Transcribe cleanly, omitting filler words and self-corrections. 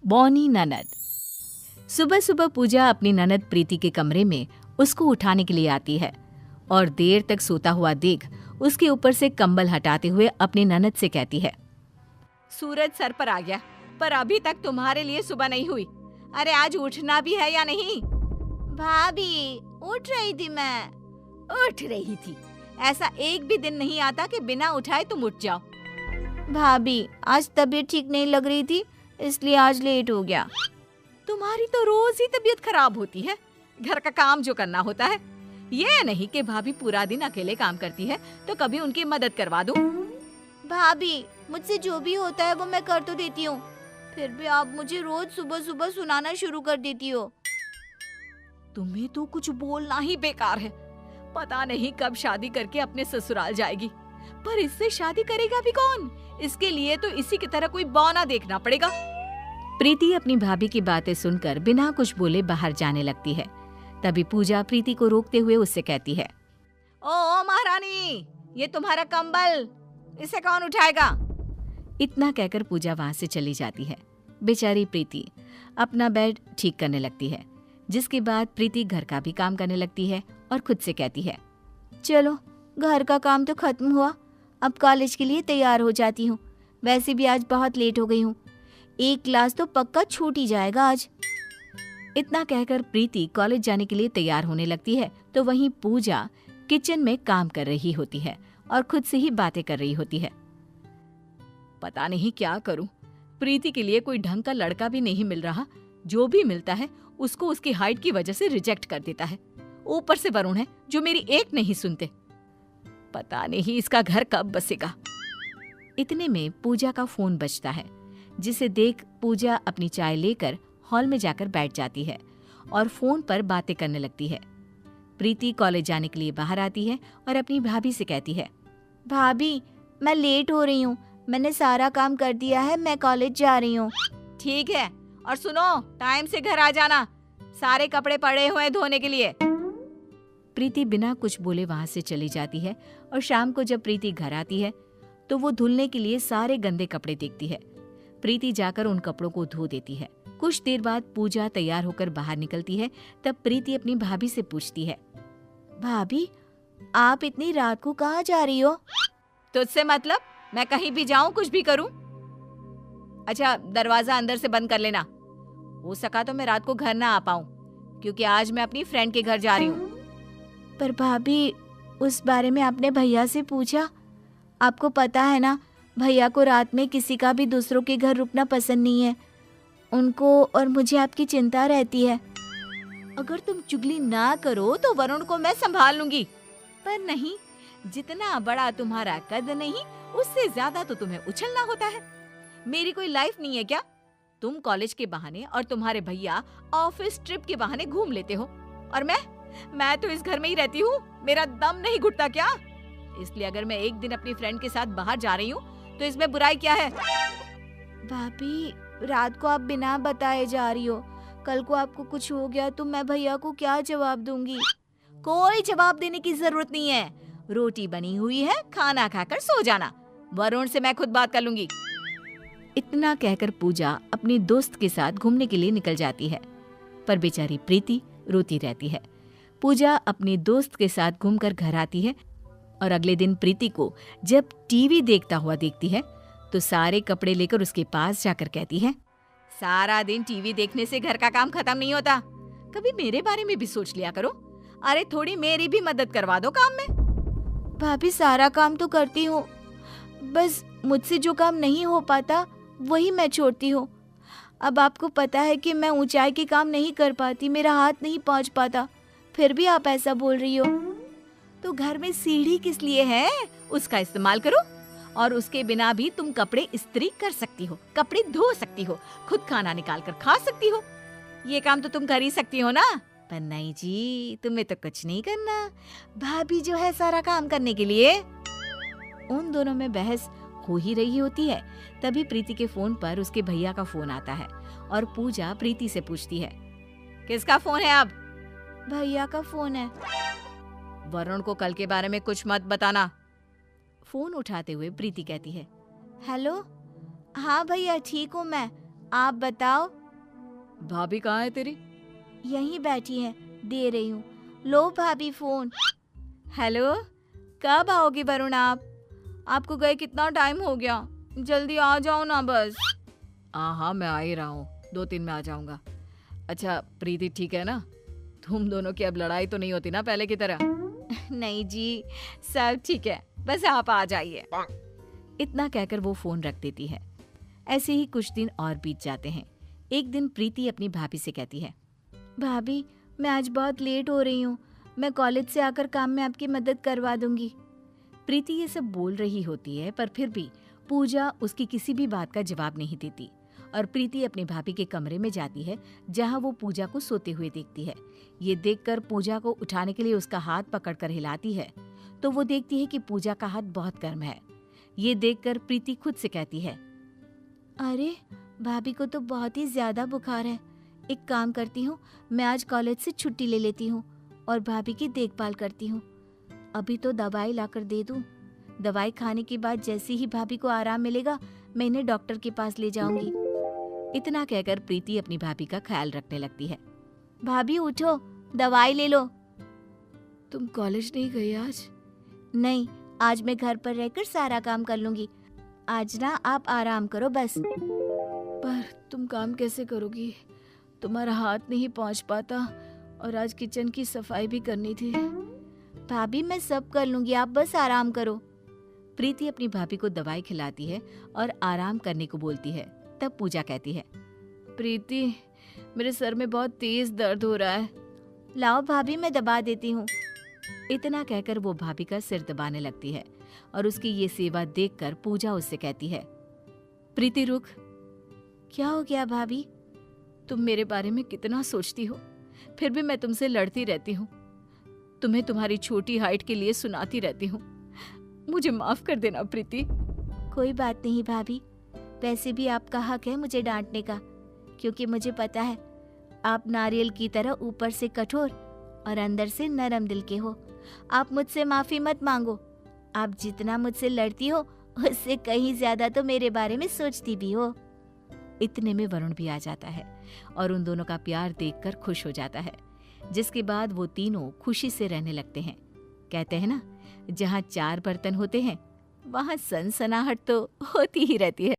बौनी ननद। सुबह सुबह पूजा अपनी ननद प्रीति के कमरे में उसको उठाने के लिए आती है और देर तक सोता हुआ देख उसके ऊपर से कंबल हटाते हुए अपनी ननद से कहती है, सूरज सर पर आ गया, पर अभी तक तुम्हारे लिए सुबह नहीं हुई। अरे आज उठना भी है या नहीं? भाभी उठ रही थी मैं। उठ रही थी? ऐसा एक भी दिन नहीं आता कि बिना उठाए तुम उठ जाओ। भाभी आज तबीयत ठीक नहीं लग रही थी, इसलिए आज लेट हो गया। तुम्हारी तो रोज ही तबीयत खराब होती है। घर का काम जो करना होता है, ये नहीं कि भाभी पूरा दिन अकेले काम करती है तो कभी उनकी मदद करवा दूं। भाभी मुझसे जो भी होता है वो मैं कर तो देती हूँ, फिर भी आप मुझे रोज सुबह सुबह सुनाना शुरू कर देती हो। तुम्हें तो कुछ बोलना ही बेकार है। पता नहीं कब शादी करके अपने ससुराल जाएगी, पर इससे शादी करेगा भी कौन? इसके लिए तो इसी की तरह कोई बौना देखना पड़ेगा। प्रीति अपनी भाभी की बातें सुनकर बिना कुछ बोले बाहर जाने लगती है। तभी पूजा प्रीति को रोकते हुए उससे कहती है, ओ महारानी, ये तुम्हारा कंबल, इसे कौन उठाएगा? इतना कहकर पूजा वहां से चली जाती है। बेचारी प्रीति अपना बेड ठीक करने लगती है, जिसके बाद प्रीति घर का भी काम करने लगती है और खुद से कहती है, चलो घर का काम तो खत्म हुआ, अब कॉलेज के लिए तैयार हो जाती हूँ। वैसे भी आज बहुत लेट हो गई हूँ, एक क्लास तो पक्का छूट ही जाएगा आज। इतना कहकर प्रीति कॉलेज जाने के लिए तैयार होने लगती है तो वहीं पूजा किचन में काम कर रही होती है और खुद से ही बातें कर रही होती है। पता नहीं क्या करूं, प्रीति के लिए कोई ढंग का लड़का भी नहीं मिल रहा। जो भी मिलता है उसको उसकी हाइट की वजह से रिजेक्ट कर देता है। ऊपर से वरुण है जो मेरी एक नहीं सुनते। पता नहीं इसका घर कब बसेगा। इतने में पूजा का फोन बजता है, जिसे देख पूजा अपनी चाय लेकर हॉल में जाकर बैठ जाती है और फोन पर बातें करने लगती है। प्रीति कॉलेज जाने के लिए बाहर आती है और अपनी भाभी से कहती है, भाभी मैं लेट हो रही हूँ, मैंने सारा काम कर दिया है, मैं कॉलेज जा रही हूँ। ठीक है, और सुनो टाइम से घर आ जाना, सारे कपड़े पड़े हुए हैं धोने के लिए। प्रीति बिना कुछ बोले वहां से चली जाती है और शाम को जब प्रीति घर आती है तो वो धुलने के लिए सारे गंदे कपड़े देखती है। प्रीति जाकर उन कपड़ों को धो देती है। कुछ देर बाद पूजा तैयार होकर बाहर निकलती है। तब प्रीति अपनी भाभी से पूछती है, भाभी आप इतनी रात को कहाँ जा रही हो? तुझसे मतलब? मैं कहीं भी जाऊं, कुछ भी करूं? अच्छा दरवाजा अंदर से बंद कर लेना। हो सका तो मैं रात को घर ना आ पाऊं, क्योंकि आज मैं अपनी फ्रेंड के घर जा रही हूँ। पर भाभी उस बारे में आपने भैया से पूछा? आपको पता है ना, भैया को रात में किसी का भी दूसरों के घर रुकना पसंद नहीं है। उनको और मुझे आपकी चिंता रहती है। अगर तुम चुगली ना करो तो वरुण को मैं संभाल लूंगी, पर नहीं, जितना बड़ा तुम्हारा कद नहीं उससे ज्यादा तो तुम्हें उछलना होता है। मेरी कोई लाइफ नहीं है क्या? तुम कॉलेज के बहाने और तुम्हारे भैया ऑफिस ट्रिप के बहाने घूम लेते हो, और मैं तो इस घर में ही रहती हूँ। मेरा दम नहीं घुटता क्या? इसलिए अगर मैं एक दिन अपनी फ्रेंड के साथ बाहर जा रही हूँ तो इसमें बुराई क्या है? भाभी रात को आप बिना बताए जा रही हो, कल को आपको कुछ हो गया तो मैं भैया को क्या जवाब दूंगी? कोई जवाब देने की जरूरत नहीं है। रोटी बनी हुई है, खाना खाकर सो जाना। वरुण से मैं खुद बात कर लूंगी। इतना कहकर पूजा अपनी दोस्त के साथ घूमने के लिए निकल जाती है, पर बेचारी प्रीति रोती रहती है। पूजा अपनी दोस्त के साथ घूमकर घर आती है और अगले दिन प्रीति को जब टीवी देखता हुआ देखती है तो सारे कपड़े लेकर उसके पास जाकर कहती है, सारा दिन टीवी देखने से घर का काम खत्म नहीं होता। कभी मेरे बारे में भी सोच लिया करो। अरे थोड़ी मेरी भी मदद करवा दो काम में। भाभी सारा काम तो करती हूँ, बस मुझसे जो काम नहीं हो पाता वही मैं छोड़ती हूँ। अब आपको पता है कि मैं ऊंचाई के काम नहीं कर पाती, मेरा हाथ नहीं पहुँच पाता, फिर भी आप ऐसा बोल रही हो। तो घर में सीढ़ी किस लिए है? उसका इस्तेमाल करो। और उसके बिना भी तुम कपड़े इस्त्री कर सकती हो, कपड़े धो सकती हो, खुद खाना निकाल कर खा सकती हो। ये काम तो तुम कर ही सकती हो ना? पर नहीं जी, तुम्हें तो कुछ नहीं करना। भाभी जो है सारा काम करने के लिए। उन दोनों में बहस हो ही रही होती है। तभी प्रीति के फोन पर उसके भैया का फोन आता है और पूजा प्रीति से पूछती है, किसका फोन है? अब भैया का फोन है। वरुण को कल के बारे में कुछ मत बताना। फोन उठाते हुए प्रीति कहती है, हेलो, हाँ भैया ठीक हूँ मैं, आप बताओ। भाभी कहाँ है तेरी? यहीं बैठी है, दे रही हूँ। लो भाभी फोन। हेलो, कब आओगे वरुण आप? आपको गए कितना टाइम हो गया, जल्दी आ जाओ ना बस। हाँ मैं आ ही रहा हूँ, 2-3 में आ जाऊंगा। अच्छा प्रीति ठीक है ना? तुम दोनों की अब लड़ाई तो नहीं होती ना पहले की तरह? नहीं जी, सब ठीक है, बस आप आ जाइए। इतना कहकर वो फोन रख देती है। ऐसे ही कुछ दिन और बीत जाते हैं। एक दिन प्रीति अपनी भाभी से कहती है, भाभी मैं आज बहुत लेट हो रही हूँ, मैं कॉलेज से आकर काम में आपकी मदद करवा दूंगी। प्रीति ये सब बोल रही होती है, पर फिर भी पूजा उसकी किसी भी बात का जवाब नहीं देती और प्रीति अपनी भाभी के कमरे में जाती है, जहां वो पूजा को सोते हुए देखती है। ये देखकर पूजा को उठाने के लिए उसका हाथ पकड़कर हिलाती है, तो वो देखती है कि पूजा का हाथ बहुत गर्म है। ये देखकर प्रीति खुद से कहती है, अरे भाभी को तो बहुत ही ज्यादा बुखार है। एक काम करती हूँ, मैं आज कॉलेज से छुट्टी ले लेती हूँ और भाभी की देखभाल करती हूँ। अभी तो दवाई लाकर दे दूँ। दवाई खाने के बाद जैसे ही भाभी को आराम मिलेगा, मैं इन्हें डॉक्टर के पास ले जाऊंगी। इतना कहकर प्रीति अपनी भाभी का ख्याल रखने लगती है। भाभी उठो, दवाई ले लो। तुम कॉलेज नहीं गई आज? नहीं, आज मैं घर पर रहकर सारा काम कर लूंगी। आज ना आप आराम करो बस। पर तुम काम कैसे करोगी? तुम्हारा हाथ नहीं पहुंच पाता और आज किचन की सफाई भी करनी थी। भाभी मैं सब कर लूंगी, आप बस आराम करो। प्रीति अपनी भाभी को दवाई खिलाती है और आराम करने को बोलती है। तब पूजा कहती है, प्रीति मेरे सर में बहुत तेज दर्द हो रहा है। लाओ भाभी, मैं दबा देती हूँ। इतना कहकर वो भाभी का सिर दबाने लगती है और उसकी ये सेवा देखकर पूजा उससे कहती है, प्रीति रुक। क्या हो गया भाभी? तुम मेरे बारे में कितना सोचती हो, फिर भी मैं तुमसे लड़ती रहती हूँ। तुम्हें तुम्हारी छोटी हाइट के लिए सुनाती रहती हूँ। मुझे माफ कर देना प्रीति। कोई बात नहीं भाभी, वैसे भी आपका हक है मुझे डांटने का, क्योंकि मुझे पता है आप नारियल की तरह ऊपर से कठोर और अंदर से नरम दिल के हो। आप मुझसे माफी मत मांगो। आप जितना मुझसे लड़ती हो उससे कहीं ज्यादा तो मेरे बारे में सोचती भी हो। इतने में वरुण भी आ जाता है और उन दोनों का प्यार देखकर खुश हो जाता है, जिसके बाद वो तीनों खुशी से रहने लगते हैं। कहते हैं ना, जहाँ 4 बर्तन होते हैं वहाँ सनसनाहट तो होती ही रहती है।